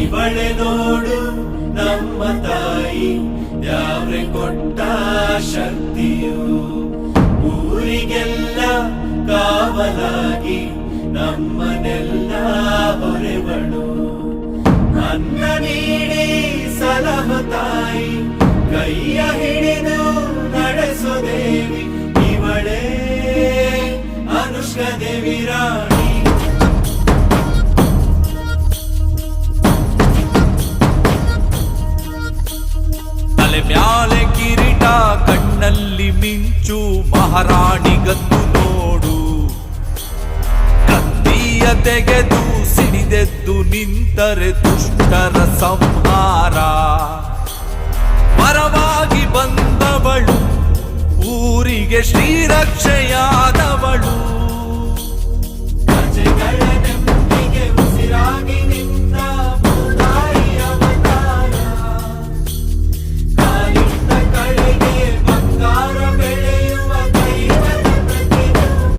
ಇವಳೆ ನೋಡು ನಮ್ಮ ತಾಯಿ ಯಾವ್ರೆ ಕೊಟ್ಟ ಶಕ್ತಿಯು ಊರಿಗೆಲ್ಲ ಕಾವಲಾಗಿ ನಮ್ಮನೆಲ್ಲ ಹೊರೆವಳು ಅನ್ನ ನೀಡಿ ಸಲಹು ತಾಯಿ ಕೈಯ ಹಿಡಿದು ನಡೆಸೋ ದೇವಿ ಇವಳೇ ಅನುಷ್ಕಾ ದೇವಿ ರಾಣಿ ತಲೆ ಮ್ಯಾಲೆ ಕಿರೀಟ ಕಣ್ಣಲ್ಲಿ ಮಿಂಚು ಮಹಾರಾಣಿಗದ್ದು ನೋಡು ಕತ್ತಿಯ ತೆಗೆದು ಸಿಡಿದೆದ್ದು ನಿಂತರೆ ದುಷ್ಟರ ಸಂಹಾರ ಪರವಾಗಿ ಬಂದವಳು ಊರಿಗೆ ಶ್ರೀರಕ್ಷೆಯಾದವಳು